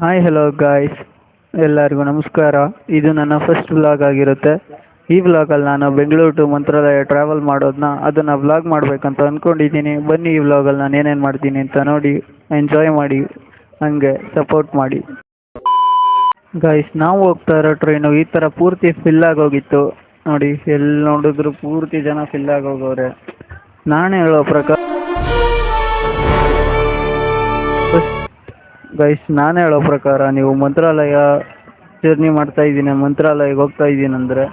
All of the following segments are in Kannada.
ಹಾಯ್ ಹಲೋ ಗಾಯ್ಸ್, ಎಲ್ಲರಿಗೂ ನಮಸ್ಕಾರ. ಇದು ನನ್ನ ಫಸ್ಟ್ ವ್ಲಾಗ್ ಆಗಿರುತ್ತೆ. ಈ ವ್ಲಾಗಲ್ಲಿ ನಾನು ಬೆಂಗಳೂರು ಟು ಮಂತ್ರಾಲಯ ಟ್ರಾವೆಲ್ ಮಾಡೋದನ್ನ ಅದನ್ನು ವ್ಲಾಗ್ ಮಾಡಬೇಕಂತ ಅಂದ್ಕೊಂಡಿದ್ದೀನಿ. ಬನ್ನಿ, ಈ ವ್ಲಾಗಲ್ಲಿ ನಾನು ಏನೇನು ಮಾಡ್ತೀನಿ ಅಂತ ನೋಡಿ ಎಂಜಾಯ್ ಮಾಡಿ, ಹಂಗೆ ಸಪೋರ್ಟ್ ಮಾಡಿ. ಗಾಯ್ಸ್, ನಾವು ಹೋಗ್ತಾ ಇರೋ ಟ್ರೈನು ಈ ಥರ ಪೂರ್ತಿ ಫಿಲ್ ಆಗೋಗಿತ್ತು ನೋಡಿ. ಎಲ್ಲಿ ನೋಡಿದ್ರು ಪೂರ್ತಿ ಜನ ಫಿಲ್ ಆಗೋಗವ್ರೆ. ನಾನು ಹೇಳೋ ಪ್ರಕಾರ ನೀವು ಮಂತ್ರಾಲಯ ಜರ್ನಿ ಮಾಡ್ತಾ ಇದ್ದೀನಿ, ಮಂತ್ರಾಲಯಕ್ಕೆ ಹೋಗ್ತಾ ಇದ್ದೀನಿ ಅಂದರೆ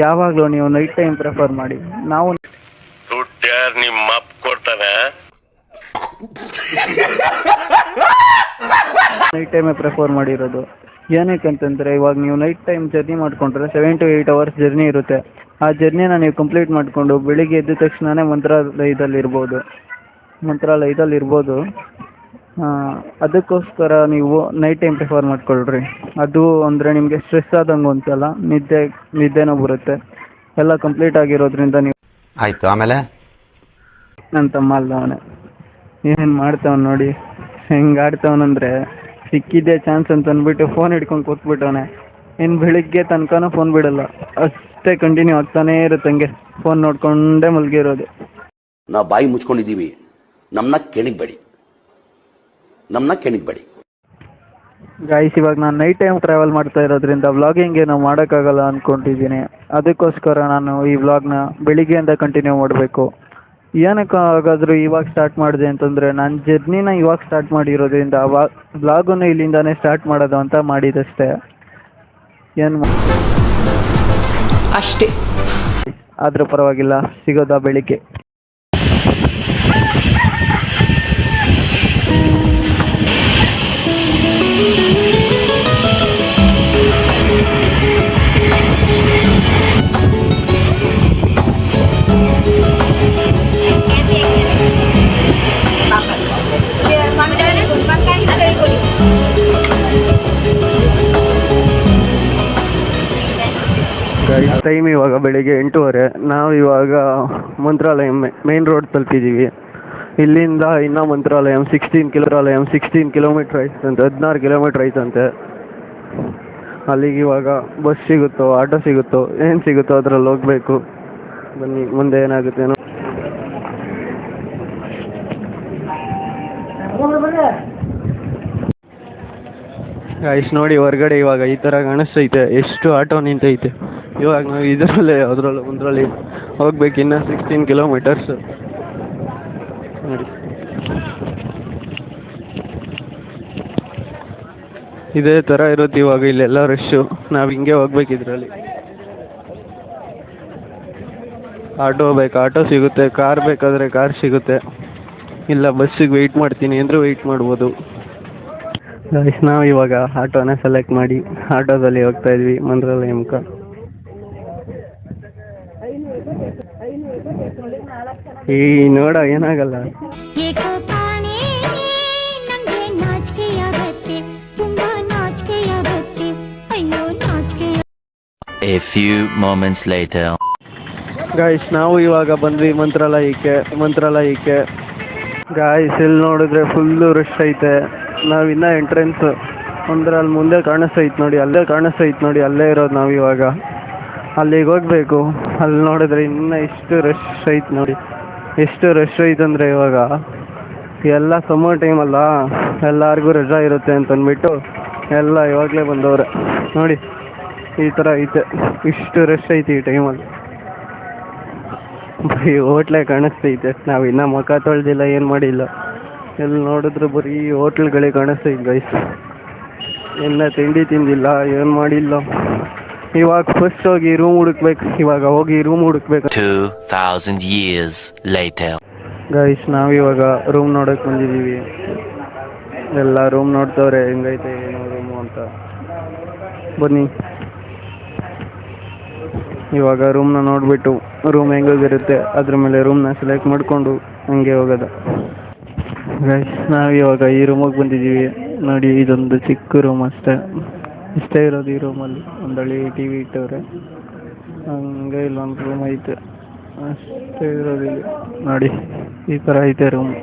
ಯಾವಾಗಲೂ ನೀವು ನೈಟ್ ಟೈಮ್ ಪ್ರಿಫರ್ ಮಾಡಿ. ನಾವು ನಿಮ್ಮ ಕೊಡ್ತಾನೆ ನೈಟ್ ಟೈಮೇ ಪ್ರಿಫರ್ ಮಾಡಿರೋದು. ಏನಕ್ಕಂತಂದರೆ ಇವಾಗ ನೀವು ನೈಟ್ ಟೈಮ್ ಜರ್ನಿ ಮಾಡಿಕೊಂಡ್ರೆ 7 to 8 hours ಜರ್ನಿ ಇರುತ್ತೆ. ಆ ಜರ್ನಿನ ನೀವು ಕಂಪ್ಲೀಟ್ ಮಾಡಿಕೊಂಡು ಬೆಳಿಗ್ಗೆ ಎದ್ದ ತಕ್ಷಣವೇ ಮಂತ್ರಾಲಯದಲ್ಲಿರ್ಬೋದು. ಅದಕ್ಕೋಸ್ಕರ ನೀವು ನೈಟ್ ಟೈಮ್ ಪ್ರಿಫರ್ ಮಾಡ್ಕೊಳ್ರಿ. ಅದು ಅಂದರೆ ನಿಮಗೆ ಸ್ಟ್ರೆಸ್ ಆದಂಗೆ ಒಂದ್ಸಲ ನಿದ್ದೆನೂ ಬರುತ್ತೆ. ಎಲ್ಲ ಕಂಪ್ಲೀಟ್ ಆಗಿರೋದ್ರಿಂದ ನೀವು ಆಯಿತು. ಆಮೇಲೆ ನನ್ನ ತಮ್ಮ ಅಲ್ಲವನೇ ಏನು ಮಾಡ್ತಾವನು ನೋಡಿ, ಹೆಂಗೆ ಆಡ್ತಾವನಂದರೆ ಸಿಕ್ಕಿದ್ದೇ ಚಾನ್ಸ್ ಅಂತ ಅಂದ್ಬಿಟ್ಟು ಫೋನ್ ಹಿಡ್ಕೊಂಡು ಕೂತ್ಬಿಟ್ಟವನೆ. ಇನ್ನು ಬೆಳಿಗ್ಗೆ ತನಕನೂ ಫೋನ್ ಬಿಡಲ್ಲ, ಅಷ್ಟೇ ಕಂಟಿನ್ಯೂ ಆಗ್ತಾನೇ ಇರುತ್ತೆ. ಹಂಗೆ ಫೋನ್ ನೋಡ್ಕೊಂಡೇ ಮಲಗಿರೋದು. ನಾವು ಬಾಯಿ ಮುಚ್ಕೊಂಡಿದ್ದೀವಿ, ನಮ್ಮನ್ನ ಕೆಣಗಬೇಡಿ. ಗಾಯ್ಸ್, ಇವಾಗ ನಾನು ನೈಟ್ ಟೈಮ್ ಟ್ರಾವೆಲ್ ಮಾಡ್ತಾ ಇರೋದ್ರಿಂದ ವ್ಲಾಗಿಂಗ್ ಏನೋ ಮಾಡೋಕ್ಕಾಗಲ್ಲ ಅಂದ್ಕೊಂಡಿದ್ದೀನಿ. ಅದಕ್ಕೋಸ್ಕರ ನಾನು ಈ ವ್ಲಾಗ್ನ ಬೆಳಿಗ್ಗೆಯಿಂದ ಕಂಟಿನ್ಯೂ ಮಾಡಬೇಕು. ಏನಕ್ಕೆ ಹಾಗಾದರೂ ಇವಾಗ ಸ್ಟಾರ್ಟ್ ಮಾಡಿದೆ ಅಂತಂದರೆ, ನಾನು ಜರ್ನಿನ ಇವಾಗ ಸ್ಟಾರ್ಟ್ ಮಾಡಿರೋದ್ರಿಂದ ವ್ಲಾಗನ್ನು ಇಲ್ಲಿಂದಾನೇ ಸ್ಟಾರ್ಟ್ ಮಾಡೋದು ಅಂತ ಮಾಡಿದಷ್ಟೇ. ಅಷ್ಟೇ. ಆದರೂ ಪರವಾಗಿಲ್ಲ, ಸಿಗೋದಾ ಬೆಳಿಗ್ಗೆ. ಟೈಮ್ ಇವಾಗ ಬೆಳಿಗ್ಗೆ 8:30. ನಾವು ಇವಾಗ ಮಂತ್ರಾಲಯ ಮೇನ್ ರೋಡ್ ತಲುಪಿದ್ದೀವಿ. ಇಲ್ಲಿಂದ ಇನ್ನೂ ಮಂತ್ರಾಲಯ 16 ಕಿಲೋಮೀಟ್ರ್ ಐತಂತೆ, 16 ಕಿಲೋಮೀಟ್ರ್ ಐತಂತೆ. ಅಲ್ಲಿಗೆ ಇವಾಗ ಬಸ್ ಸಿಗುತ್ತೋ ಆಟೋ ಸಿಗುತ್ತೋ ಏನು ಸಿಗುತ್ತೋ ಅದರಲ್ಲಿ ಹೋಗಬೇಕು. ಬನ್ನಿ, ಮುಂದೆ ಏನಾಗುತ್ತೇನೋ. ಗಾಯ್ಸ್ ನೋಡಿ, ಹೊರಗಡೆ ಇವಾಗ ಈ ಥರ ಕಾಣಿಸ್ತೈತೆ, ಎಷ್ಟು ಆಟೋ ನಿಂತೈತೆ. ಇವಾಗ ನಾವು ಒಂದರಲ್ಲಿ ಹೋಗ್ಬೇಕು, ಇನ್ನು 16 ಕಿಲೋಮೀಟರ್ಸ್ ನೋಡಿ. ಇದೇ ಥರ ಇರುತ್ತೆ ಇವಾಗ ಇಲ್ಲೆಲ್ಲ ರಶ್ಶು. ನಾವು ಹಿಂಗೆ ಹೋಗ್ಬೇಕು ಇದರಲ್ಲಿ. ಆಟೋ ಬೇಕು, ಆಟೋ ಸಿಗುತ್ತೆ. ಕಾರ್ ಬೇಕಾದರೆ ಕಾರ್ ಸಿಗುತ್ತೆ. ಇಲ್ಲ ಬಸ್ಸಿಗೆ ವೆಯ್ಟ್ ಮಾಡ್ತೀನಿ ಅಂದರೆ ವೆಯ್ಟ್ ಮಾಡ್ಬೋದು. ನಾವು ಇವಾಗ ಆಟೋನ ಸೆಲೆಕ್ಟ್ ಮಾಡಿ ಆಟೋದಲ್ಲಿ ಹೋಗ್ತಾ ಇದ್ವಿ ಮಂತ್ರಾಲಯಕ್ಕೆ. ಈ ನೋಡ ಏನಾಗಲ್ಲ. A few moments later. Guys, ನಾವು ಇವಾಗ ಬಂದ್ವಿ ಮಂತ್ರಾಲಯಕ್ಕೆ. ಗಾಯ್ಸ್, ಇಲ್ಲಿ ನೋಡಿದ್ರೆ ಫುಲ್ಲು ರಶ್ ಐತೆ. ನಾವಿನ್ನ ಎಂಟ್ರೆನ್ಸ್ ಒಂದ್ರಲ್ಲಿ ಮುಂದೆ ಕಾಣಿಸ್ತೈತೆ ನೋಡಿ, ಅಲ್ಲೇ ಇರೋದು ನಾವು ಇವಾಗ. ಅಲ್ಲಿಗೆ ಹೋಗ್ಬೇಕು. ಅಲ್ಲಿ ನೋಡಿದ್ರೆ ಇನ್ನೂ ಎಷ್ಟು ರಶ್ ಐತೆ ನೋಡಿ, ಎಷ್ಟು ರಶ್ ಐತಂದರೆ ಇವಾಗ ಎಲ್ಲ ಸಮ್ಮರ್ ಟೈಮಲ್ಲ, ಎಲ್ಲರಿಗೂ ರಜಾ ಇರುತ್ತೆ ಅಂತಂದ್ಬಿಟ್ಟು ಎಲ್ಲ ಇವಾಗಲೇ ಬಂದವ್ರೆ ನೋಡಿ. ಈ ಥರ ಐತೆ, ಇಷ್ಟು ರಶ್ ಐತೆ ಈ ಟೈಮಲ್ಲಿ. ಬರೀ ಹೋಟ್ಲೇ ಕಾಣಿಸ್ತೈತೆ. ನಾವು ಇನ್ನೂ ಮುಖ ತೊಳೆದಿಲ್ಲ, ಏನು ಮಾಡಿಲ್ಲ. ಎಲ್ಲಿ ನೋಡಿದ್ರು ಬರೀ ಹೋಟ್ಲ್ಗಳೇ ಕಾಣಿಸ್ತೈತೆ ಗೈಸ್. ಇನ್ನೂ ತಿಂಡಿ ತಿಂದಿಲ್ಲ, ಏನು ಮಾಡಿಲ್ಲ. ಇವಾಗ ಫಸ್ಟ್ ಹೋಗಿ ರೂಮ್ ಹುಡುಕ್ಬೇಕು. 2000 years later. ಗೈಸ್, ನಾವಿವಾಗ ರೂಮ್ ನೋಡೋಕೆ ಬಂದಿದ್ದೀವಿ. ಎಲ್ಲ ರೂಮ್ ನೋಡ್ತವ್ರೆ, ಹೆಂಗೈತೆ ಏನೋ ರೂಮು ಅಂತ. ಬನ್ನಿ, ಇವಾಗ ರೂಮ್ನ ನೋಡಿಬಿಟ್ಟು ರೂಮ್ ಹೆಂಗೋಗಿರುತ್ತೆ ಅದ್ರ ಮೇಲೆ ರೂಮ್ನ ಸೆಲೆಕ್ಟ್ ಮಾಡಿಕೊಂಡು ಹಂಗೆ ಹೋಗೋದು. ಗೈಸ್, ನಾವಿವಾಗ ಈ ರೂಮಿಗೆ ಬಂದಿದ್ದೀವಿ ನೋಡಿ. ಇದೊಂದು ಚಿಕ್ಕ ರೂಮ್ ಇಷ್ಟೇ ಇರೋದು. ಈ ರೂಮಲ್ಲಿ ಒಂದು ಹಳಿ ಟಿ ವಿ ಇಟ್ಟವ್ರೆ. ಹಂಗೆ ಇಲ್ಲೊಂದು ರೂಮ್ ಐತೆ, ಅಷ್ಟೇ ಇರೋದು ಇಲ್ಲಿ ನೋಡಿ. ಈ ಥರ ಐತೆ ರೂಮ್,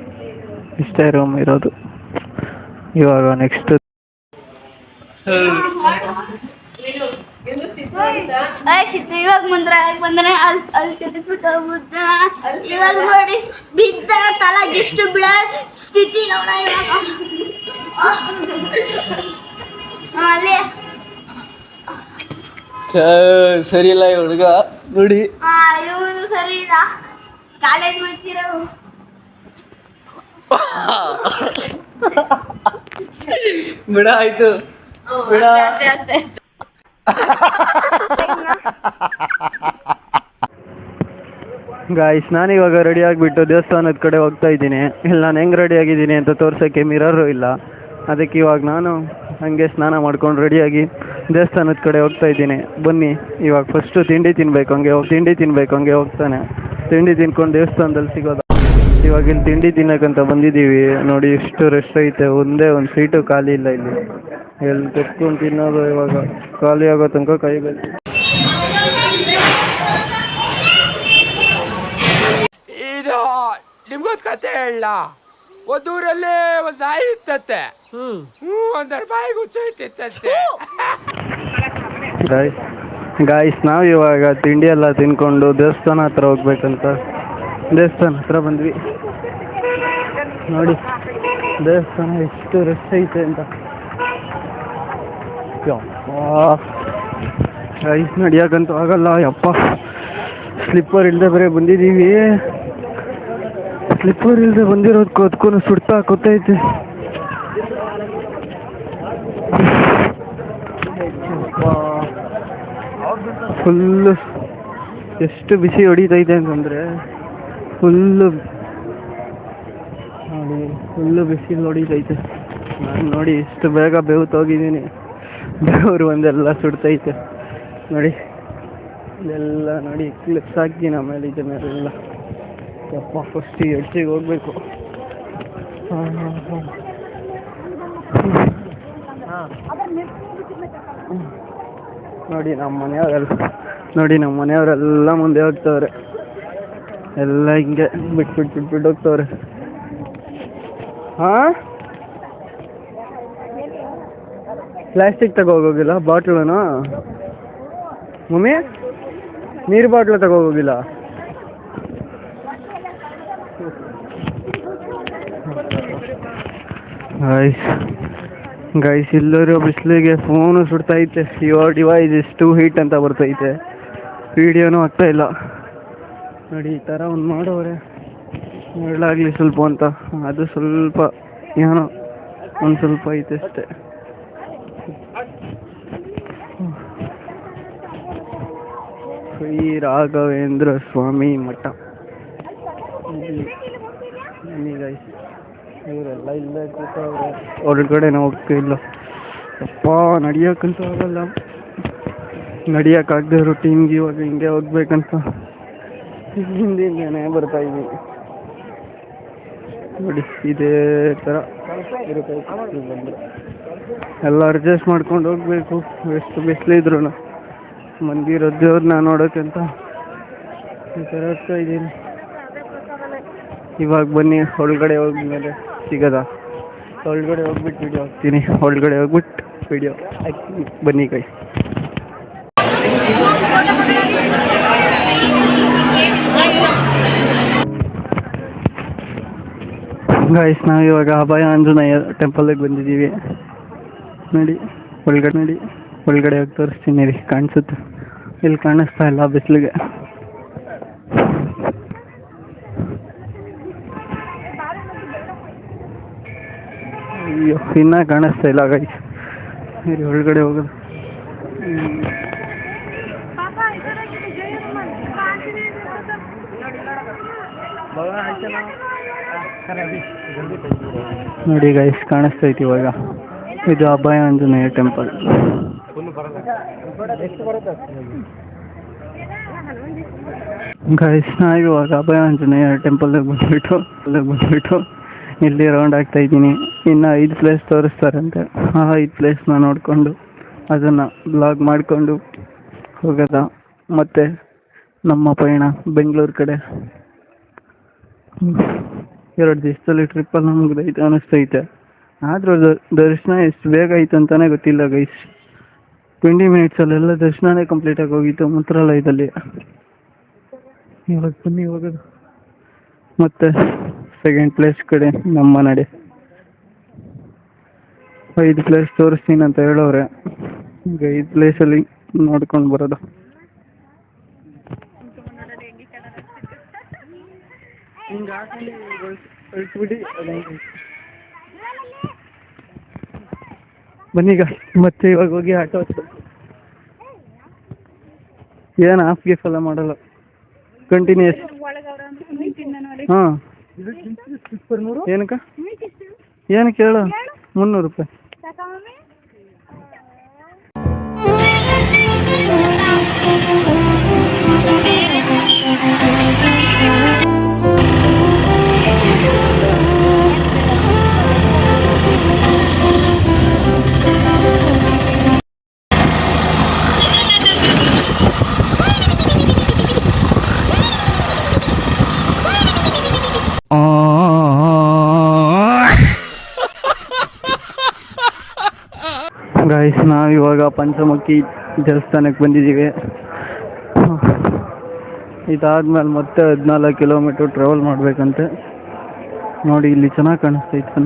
ಇಷ್ಟೇ ರೂಮ್ ಇರೋದು. ಇವಾಗ ನೆಕ್ಸ್ಟ್ ಸಿದ್ದು ಇವಾಗ ಬಂದ್ರೆ ಅಲ್ಲಿ ಕೆಲ್ಸಕ್ಕಾಗ್ಬಿಟ್ಟ ಇವಾಗ ನೋಡಿ ಬಿದ್ದ ತಲೆಗಿಷ್ಟು ಬಿಡ ಸ್ಥಿತಿ ನೋಡ ಇವಾಗ ಅಲ್ಲಿ ಸರಿ ಇಲ್ಲ ಈ ಹುಡುಗ ನೋಡಿ. ಇವನು ಸರಿ ಇಲ್ಲ ಕಾಲೇಜ್ ಹೋಗ್ತೀರ ಬಿಡ ಆಯ್ತು ಬಿಡ. ಅಷ್ಟೇ ಗಾಯ್ಸ್ ನಾನು ಇವಾಗ ರೆಡಿ ಆಗಿಬಿಟ್ಟು ದೇವಸ್ಥಾನದ ಕಡೆ ಹೋಗ್ತಾ ಇದ್ದೀನಿ. ಇಲ್ಲಿ ನಾನು ಹೆಂಗೆ ರೆಡಿ ಆಗಿದ್ದೀನಿ ಅಂತ ತೋರ್ಸೋಕ್ಕೆ ಮಿರರು ಇಲ್ಲ. ಅದಕ್ಕೆ ಇವಾಗ ನಾನು ಹಾಗೆ ಸ್ನಾನ ಮಾಡ್ಕೊಂಡು ರೆಡಿಯಾಗಿ ದೇವಸ್ಥಾನದ ಕಡೆ ಹೋಗ್ತಾ ಇದ್ದೀನಿ. ಬನ್ನಿ ಇವಾಗ ಫಸ್ಟು ತಿಂಡಿ ತಿನ್ನಬೇಕು, ಹಂಗೆ ಹೋಗ್ತಾನೆ. ತಿಂಡಿ ತಿನ್ಕೊಂಡು ದೇವಸ್ಥಾನದಲ್ಲಿ ಸಿಗೋದು. ಇವಾಗ ಇಲ್ಲಿ ತಿಂಡಿ ತಿನ್ನೋಕ್ಕಂತ ಬಂದಿದ್ದೀವಿ. ನೋಡಿ ಎಷ್ಟು ರಶ್ ಐತೆ, ಒಂದೇ ಒಂದು ಸೀಟು ಖಾಲಿ ಇಲ್ಲ ಇಲ್ಲಿ. ಎಲ್ಲಿ ಕುತ್ಕೊಂಡು ತಿನ್ನೋದು ಇವಾಗ ಖಾಲಿ ಆಗೋ ತನಕ ಕಾಯಬೇಕು. ಇದು ನಿಮ್ಗೊಂದು ಕತೆ ಹೇಳ. ಒಂದೂರಲ್ಲಿ ಒಂದು ನಾಯಿ ಇತ್ತಂತೆ. ಒಂದರ ಬಾಯಿಗೆ ಹುಚ್ಚೈತಿತ್ತಂತೆ. ಗಾಯ್ಸ್ ನಾವು ಇವಾಗ ತಿಂಡಿ ಎಲ್ಲ ತಿನ್ಕೊಂಡು ದೇವಸ್ಥಾನ ಹತ್ರ ಹೋಗ್ಬೇಕಂತ ದೇವಸ್ಥಾನ ಹತ್ರ ಬಂದ್ವಿ. ನೋಡಿ ದೇವಸ್ಥಾನ ಎಷ್ಟು ರಶ್ ಐತೆ ಅಂತ. ಗೈಸ್ ನಡಿಯೋಕ್ಕಂತೂ ಆಗಲ್ಲ ಯಪ್ಪ. ಸ್ಲಿಪ್ಪರ್ ಇಲ್ಲದೆ ಬರೀ ಬಂದಿದ್ದೀವಿ. ಸ್ಲಿಪ್ಪರ್ ಇಲ್ಲದೆ ಬಂದಿರೋದಕ್ಕೂ ಅದಕ್ಕೂ ಸುಡ್ತಾ ಕೂತೈತೆ. ಫುಲ್ಲು ಎಷ್ಟು ಬಿಸಿ ಹೊಡಿತೈತೆ ಅಂತಂದರೆ ಫುಲ್ಲು ಬಿಸಿಲು ಹೊಡಿತೈತೆ. ನಾನು ನೋಡಿ ಇಷ್ಟು ಬೇಗ ಬೆವ್ತೋಗಿದ್ದೀನಿ. ಬೆವರು ಒಂದೆಲ್ಲ ಸುಡ್ತೈತೆ ನೋಡಿ. ಇದೆಲ್ಲ ನೋಡಿ ಕ್ಲಿಪ್ಸ್ ಹಾಕಿ ಆಮೇಲೆ ಇದೆ ಮೇಲೆಲ್ಲ. ಯಪ್ಪ ಫಸ್ಟ್ ಎಡ್ಜಿಗೆ ಹೋಗ್ಬೇಕು. ನೋಡಿ ನಮ್ಮ ಮನೆಯವರೆಲ್ಲ ಮುಂದೆ ಹೋಗ್ತವ್ರೆ. ಎಲ್ಲ ಹಿಂಗೆ ಬಿಟ್ಬಿಟ್ಟು ಹೋಗ್ತವ್ರೆ. ಪ್ಲಾಸ್ಟಿಕ್ ತಗೋಗೋಗಿಲ್ಲ ಬಾಟ್ಲುನು ಮಮ್ಮಿ, ನೀರು ಬಾಟ್ಲು ತಗೋಗೋಗಿಲ್ಲ. ಗೈಸ್ ಇಲ್ಲರೂ ಬಿಸಿಲಿಗೆ ಫೋನು ಸುಡ್ತೈತೆ. Your device is too heat ಅಂತ ಬರ್ತೈತೆ. ವಿಡಿಯೋನೂ ಆಗ್ತಾ ಇಲ್ಲ ನೋಡಿ. ಈ ಥರ ಒಂದು ಮಾಡೋರೆ ಒಳ್ಳಾಗಲಿ ಸ್ವಲ್ಪ ಅಂತ. ಅದು ಸ್ವಲ್ಪ ಏನೋ ಒಂದು ಸ್ವಲ್ಪ ಐತೆ ಅಷ್ಟೇ. ಶ್ರೀ ರಾಘವೇಂದ್ರ ಸ್ವಾಮಿ ಮಠ. ಗೈಸ್ ಇವರೆಲ್ಲ ಇಲ್ಲೇ ಕೂತವ್ರೆ. ಹೊರಗಡೆ ಹೋಗ್ತಿಲ್ಲ. ಅಪ್ಪ ನಡಿಯೋಕ್ಕಂತೂ ಆಗಲ್ಲ. ನಡಿಯೋಕ್ಕಾಗದೆ ರೂಟೀನ್ಗೆ ಇವಾಗ ಹಿಂಗೆ ಹೋಗ್ಬೇಕಂತ ಹಿಂದಿಂದೇನೆ ಬರ್ತಾ ಇದ್ದೀವಿ. ನೋಡಿ ಇದೇ ಥರ ಇರಬೇಕು. ಬಂದರೆ ಎಲ್ಲ ಅಡ್ಜಸ್ಟ್ ಮಾಡ್ಕೊಂಡು ಹೋಗ್ಬೇಕು. ಎಷ್ಟು ಬಿಸಿಲಿದ್ರು ಮಂದಿರ ದೇವ್ರನ್ನ ನೋಡೋಕ್ಕಂತ ಈ ಥರ ಹೋಗ್ತಾ ಇದ್ದೀನಿ. ಇವಾಗ ಬನ್ನಿ ಒಳಗಡೆ ಹೋದ್ಮೇಲೆ ಸಿಗೋದಾ? ಒಳಗಡೆ ಹೋಗ್ಬಿಟ್ಟು ವಿಡಿಯೋ ಹಾಕ್ತೀನಿ. ಒಳಗಡೆ ಹೋಗ್ಬಿಟ್ಟು ವಿಡಿಯೋ ಹಾಕ್ತೀನಿ. ಬನ್ನಿ ಕೈ. ಗೈಸ್ ನಾವು ಇವಾಗ ಅಭಯ ಆಂಜನೇಯ ಟೆಂಪಲ್ಗೆ ಬಂದಿದ್ದೀವಿ. ನೋಡಿ ಒಳಗಡೆ ಹೋಗಿ ತೋರಿಸ್ತೀನಿ ರೀ. ಕಾಣಿಸುತ್ತೆ? ಇಲ್ಲಿ ಕಾಣಿಸ್ತಾ ಇಲ್ಲ ಬಿಸಿಲಿಗೆ. ಅಯ್ಯೋ ಇನ್ನೂ ಕಾಣಿಸ್ತಾ ಇಲ್ಲ ಗೈಸ್. ಒಳಗಡೆ ಹೋಗೋದು. ನೋಡಿ ಗೈಸ್ ಕಾಣಿಸ್ತೈತಿ ಇವಾಗ. ಇದು ಅಭಯ ಆಂಜನೇಯ ಟೆಂಪಲ್. ಗೈಸ್ ನಾವು ಇವಾಗ ಅಭಯ ಆಂಜನೇಯ ಟೆಂಪಲ್ಗೆ ಬಂದ್ಬಿಟ್ಟು ಇಲ್ಲಿ ರೌಂಡ್ ಆಗ್ತಾ ಇದ್ದೀನಿ. ಇನ್ನು 5 ಪ್ಲೇಸ್ ತೋರಿಸ್ತಾರಂತೆ. ಆ 5 ಪ್ಲೇಸ್ನ ನೋಡಿಕೊಂಡು ಅದನ್ನು ಬ್ಲಾಗ್ ಮಾಡಿಕೊಂಡು ಹೋಗೋದ. ಮತ್ತು ನಮ್ಮ ಪಯಣ ಬೆಂಗಳೂರು ಕಡೆ. 2 ದಿವಸದಲ್ಲಿ ಟ್ರಿಪ್ಪಲ್ಲಿ ಮುಗಿದೈತೆ ಅನ್ನಿಸ್ತೈತೆ. ಆದರೂ ದರ್ಶನ ಎಷ್ಟು ಬೇಗ ಆಯ್ತು ಅಂತಾನೆ ಗೊತ್ತಿಲ್ಲ ಗೈಸ್. 20 ಮಿನಿಟ್ಸಲ್ಲೆಲ್ಲ ದರ್ಶನನೇ ಕಂಪ್ಲೀಟ್ ಆಗಿ ಹೋಗಿತ್ತು ಮಂತ್ರಾಲಯದಲ್ಲಿ. ಇವಾಗ ಬನ್ನಿ ಹೋಗೋದು ಮತ್ತೆ ಸೆಕೆಂಡ್ ಪ್ಲೇಸ್ ಕಡೆ ನಮ್ಮ ನಡೆ. 5 ಪ್ಲೇಸ್ ತೋರಿಸ್ತೀನಿ ಅಂತ ಹೇಳೋರೆ. ಈಗ 5 ಪ್ಲೇಸಲ್ಲಿ ನೋಡ್ಕೊಂಡು ಬರೋದು. ಬನ್ನೀಗ ಮತ್ತೆ ಇವಾಗ ಹೋಗಿ ಆಟೋ ಹಚ್ಬೇಕು. ಏನು ಹಾಫ್ ಗೀಫ್ ಎಲ್ಲ ಮಾಡಲ್ಲ, ಕಂಟಿನ್ಯೂಸ್. ಹಾಂ ಏನಕ್ಕ ಏನಕ್ಕೆ ಹೇಳು? 300 ರೂಪಾಯಿ. ಗಾಯ್ಸ್, ನಾವಿವಾಗ ಪಂಚಮುಖಿ ದೇವಸ್ಥಾನಕ್ಕೆ ಬಂದಿದ್ದೀವಿ. ಇದಾದ್ಮೇಲೆ ಮತ್ತೆ 14 ಕಿಲೋಮೀಟ್ರ್ ಟ್ರಾವೆಲ್ ಮಾಡಬೇಕಂತೆ. ನೋಡಿ ಇಲ್ಲಿ ಚೆನ್ನಾಗಿ ಕಾಣಿಸ್ತೈತೆ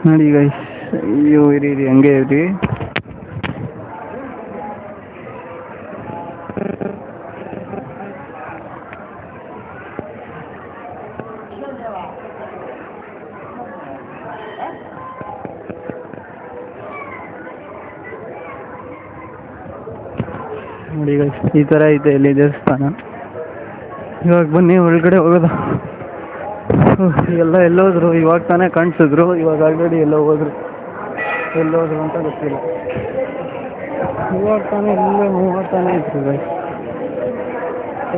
ನೋಡಿ ಗೈಸ್. ಅಯ್ಯೋ ಇರಿ ಹಂಗೆ ಇರಿ. ನೋಡಿ ಗೈಸ್, ಈ ಥರ ಐತೆ ಇಲ್ಲಿ ದೇವಸ್ಥಾನ. ಇವಾಗ ಬನ್ನಿ ಒಳಗಡೆ ಹೋಗೋದು. ಎಲ್ಲ ಎಲ್ಲೋದ್ರು, ಇವಾಗ ತಾನೇ ಕಾಣಿಸಿದ್ರು, ಇವಾಗ ಆಲ್ರೆಡಿ ಎಲ್ಲೋದ್ರು ಅಂತ ಗೊತ್ತಿಲ್ಲ. ಇವಾಗ ತಾನೇ ಇಲ್ಲೇ ಮೂವತ್ತಾನೆ ಇತ್ತು ಗೈಸ್.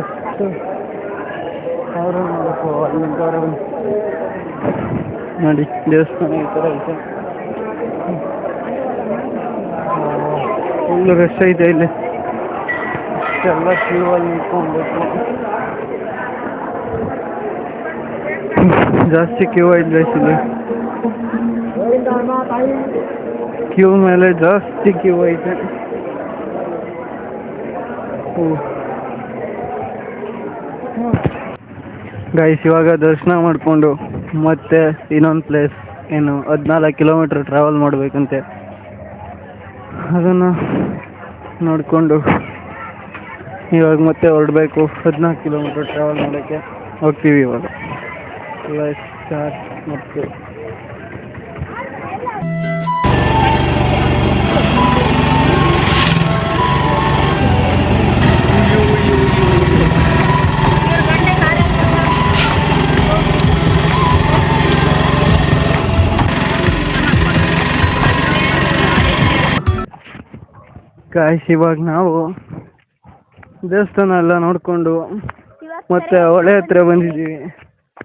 ಎಷ್ಟು ಅವ್ರ ನೋಡಬೇಕು ಅಲ್ಲಿಂದವ್ರ. ನೋಡಿ ದೇವಸ್ಥಾನ ಈ ಥರ ಐತೆ. ಫುಲ್ ರಶ್ ಐತೆ ಇಲ್ಲಿ. ಎಲ್ಲ ಕ್ಯೂ ಅಲ್ಲಿ ನಿಂತ್ಕೊಬೇಕು. ಜಾಸ್ತಿ ಕ್ಯೂ ಐತೆ ಗೈಸ್ ಇಲ್ಲಿ. ಕ್ಯೂ ಮೇಲೆ ಜಾಸ್ತಿ ಕ್ಯೂ ಐತೆ. ಗೈಸ್, ಇವಾಗ ದರ್ಶನ ಮಾಡಿಕೊಂಡು ಮತ್ತೆ ಇನ್ನೊಂದು ಪ್ಲೇಸ್, ಏನು 14 ಕಿಲೋಮೀಟ್ರ್ ಟ್ರಾವೆಲ್ ಮಾಡಬೇಕಂತೆ. ಅದನ್ನು ನೋಡಿಕೊಂಡು ಇವಾಗ ಮತ್ತೆ ಹೊರಡಬೇಕು. 14 ಕಿಲೋಮೀಟ್ರ್ ಟ್ರಾವೆಲ್ ಮಾಡೋಕ್ಕೆ ಹೋಗ್ತೀವಿ ಇವಾಗ. ಸ್ಟಾರ್ಟ್ ಮತ್ತೆ ಗಾಯ್ಸ್, ಇವಾಗ ನಾವು ದೇವಸ್ಥಾನ ಎಲ್ಲ ನೋಡಿಕೊಂಡು ಮತ್ತೆ ಹೊಳೆ ಹತ್ರ ಬಂದಿದ್ದೀವಿ.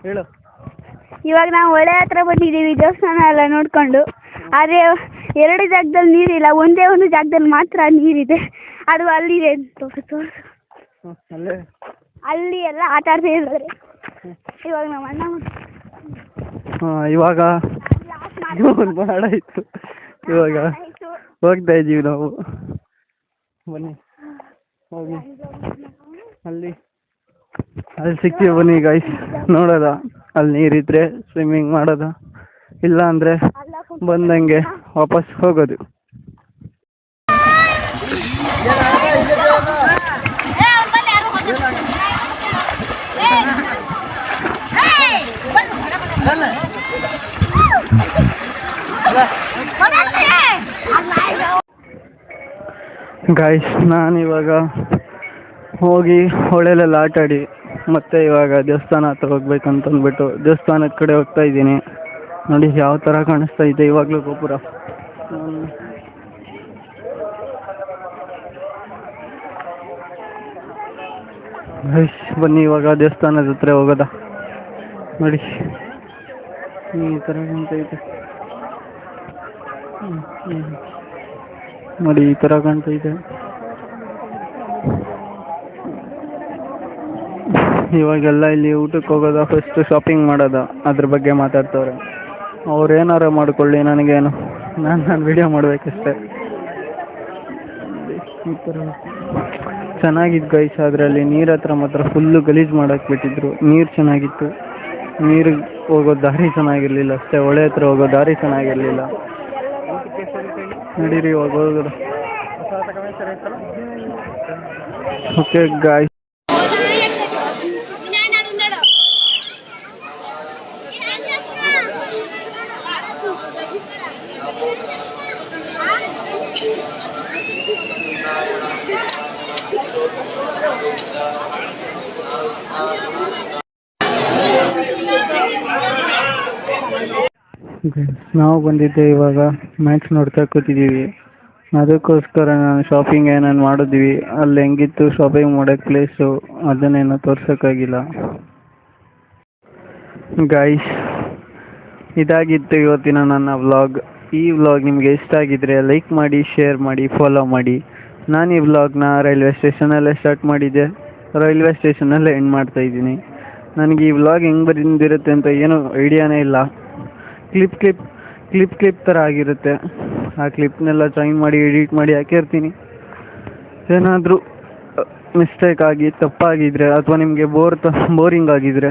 ಹೇಳು. ಇವಾಗ ನಾವು ಹೊಳೆ ಹತ್ರ ಬಂದಿದ್ದೀವಿ ದೇವಸ್ಥಾನ ಎಲ್ಲ ನೋಡ್ಕೊಂಡು. ಆದರೆ 2 ಜಾಗದಲ್ಲಿ ನೀರಿಲ್ಲ, ಒಂದೇ ಒಂದು ಜಾಗದಲ್ಲಿ ಮಾತ್ರ ನೀರಿದೆ. ಅದು ಅಲ್ಲಿದೆ. ಅಲ್ಲಿ ಎಲ್ಲ ಆಟ ಆಡ್ತಾ ಇದ್ದಾರೆ. ಇವಾಗ ನಮ್ಮ ಅಣ್ಣ ಇವಾಗ ಭಾಳ ಇತ್ತು. ಇವಾಗ ಹೋಗ್ತಾ ಇದ್ದೀವಿ ನಾವು. ಬನ್ನಿ ಹೋಗಿ ಅಲ್ಲಿ ಸಿಗ್ತೀವಿ. ಬನ್ನಿ ಗೈಸ್, ನೋಡೋದ ಅಲ್ಲಿ ನೀರಿದ್ರೆ ಸ್ವಿಮ್ಮಿಂಗ್ ಮಾಡೋದ, ಇಲ್ಲ ಅಂದರೆ ಬಂದಂಗೆ ವಾಪಸ್ ಹೋಗೋದು. ಗಾಯ್ಸ್, ನಾನಿವಾಗ ಹೋಗಿ ಹೊಳೆಲೆಲ್ಲ ಆಟಾಡಿ ಮತ್ತೆ ಇವಾಗ ದೇವಸ್ಥಾನ ಹತ್ರ ಹೋಗ್ಬೇಕಂತ ಅಂದ್ಬಿಟ್ಟು ದೇವಸ್ಥಾನದ ಕಡೆ ಹೋಗ್ತಾ ಇದ್ದೀನಿ. ನೋಡಿ ಯಾವ ಥರ ಕಾಣಿಸ್ತಾ ಇದೆ ಇವಾಗಲೂ ಗೋಪುರ. ಗೈಸ್, ಬನ್ನಿ ಇವಾಗ ದೇವಸ್ಥಾನದ ಹತ್ರ ಹೋಗೋದ. ನೋಡಿ ಈ ಥರ ಕಾಣ್ತೈತೆ. ನೋಡಿ ಈ ಥರ ಕಾಣ್ತೈತೆ. ಇವಾಗೆಲ್ಲ ಇಲ್ಲಿ ಊಟಕ್ಕೆ ಹೋಗೋದ ಫಸ್ಟ್ ಶಾಪಿಂಗ್ ಮಾಡೋದ ಅದ್ರ ಬಗ್ಗೆ ಮಾತಾಡ್ತವ್ರೆ. ಅವ್ರು ಏನಾರ ಮಾಡ್ಕೊಳ್ಳಿ, ನನಗೇನು, ನಾನು ವಿಡಿಯೋ ಮಾಡಬೇಕಷ್ಟೆ. ಈ ಥರ ಚೆನ್ನಾಗಿತ್ತು ಗೈಸ್. ಅದರಲ್ಲಿ ನೀರು ಹತ್ರ ಮಾತ್ರ ಫುಲ್ಲು ಗಲೀಜು ಮಾಡಕ್ಕೆ ಬಿಟ್ಟಿದ್ರು. ನೀರು ಚೆನ್ನಾಗಿತ್ತು, ನೀರಿಗೆ ಹೋಗೋ ದಾರಿ ಚೆನ್ನಾಗಿರಲಿಲ್ಲ ಅಷ್ಟೇ. ಹೊಳೆ ಹತ್ರ ಹೋಗೋ ದಾರಿ ಚೆನ್ನಾಗಿರಲಿಲ್ಲ. ನಡೀರಿ ಇವಾಗ ಹೋಗೋದು. ಓಕೆ ಗಾಯ್ಸ್, ನಾವು ಬಂದಿದ್ದೆ ಇವಾಗ ಮ್ಯಾಚ್ ನೋಡ್ತಾ ಕೂತಿದ್ದೀವಿ. ಅದಕ್ಕೋಸ್ಕರ ನಾನು ಶಾಪಿಂಗ್ ಏನೇನು ಮಾಡಿದ್ವಿ, ಅಲ್ಲಿ ಹೆಂಗಿತ್ತು ಶಾಪಿಂಗ್ ಮಾಡೋಕ್ಕೆ ಪ್ಲೇಸು, ಅದನ್ನೇನು ತೋರ್ಸೋಕ್ಕಾಗಿಲ್ಲ. ಗೈಸ್, ಇದಾಗಿತ್ತು ಇವತ್ತಿನ ನನ್ನ ವ್ಲಾಗ್. ಈ ವ್ಲಾಗ್ ನಿಮಗೆ ಇಷ್ಟ ಆಗಿದ್ರೆ ಲೈಕ್ ಮಾಡಿ, ಶೇರ್ ಮಾಡಿ, ಫಾಲೋ ಮಾಡಿ. ನಾನು ಈ ವ್ಲಾಗ್ನ ರೈಲ್ವೆ ಸ್ಟೇಷನಲ್ಲೇ ಸ್ಟಾರ್ಟ್ ಮಾಡಿದ್ದೆ, ರೈಲ್ವೆ ಸ್ಟೇಷನಲ್ಲೇ ಎಂಡ್ ಮಾಡ್ತಾಯಿದ್ದೀನಿ. ನನಗೆ ಈ ವ್ಲಾಗ್ ಹೆಂಗೆ ಬಂದಿರುತ್ತೆ ಅಂತ ಏನೂ ಐಡಿಯಾನೇ ಇಲ್ಲ. ಕ್ಲಿಪ್ ಥರ ಆಗಿರುತ್ತೆ. ಆ ಕ್ಲಿಪ್ನೆಲ್ಲ ಜಾಯಿನ್ ಮಾಡಿ ಎಡಿಟ್ ಮಾಡಿ ಹಾಕಿರ್ತೀನಿ. ಏನಾದರೂ ಮಿಸ್ಟೇಕ್ ಆಗಿ ತಪ್ಪಾಗಿದ್ದರೆ ಅಥವಾ ನಿಮಗೆ ಬೋರಿಂಗ್ ಆಗಿದ್ದರೆ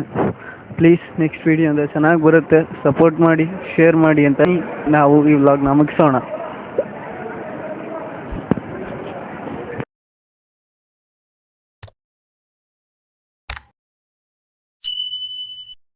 ಪ್ಲೀಸ್ ನೆಕ್ಸ್ಟ್ ವೀಡಿಯೋ ಅಂದರೆ ಚೆನ್ನಾಗಿ ಬರುತ್ತೆ, ಸಪೋರ್ಟ್ ಮಾಡಿ, ಶೇರ್ ಮಾಡಿ ಅಂತ ನಾವು ಈ ವ್ಲಾಗ್ನ ಮುಗಿಸೋಣ.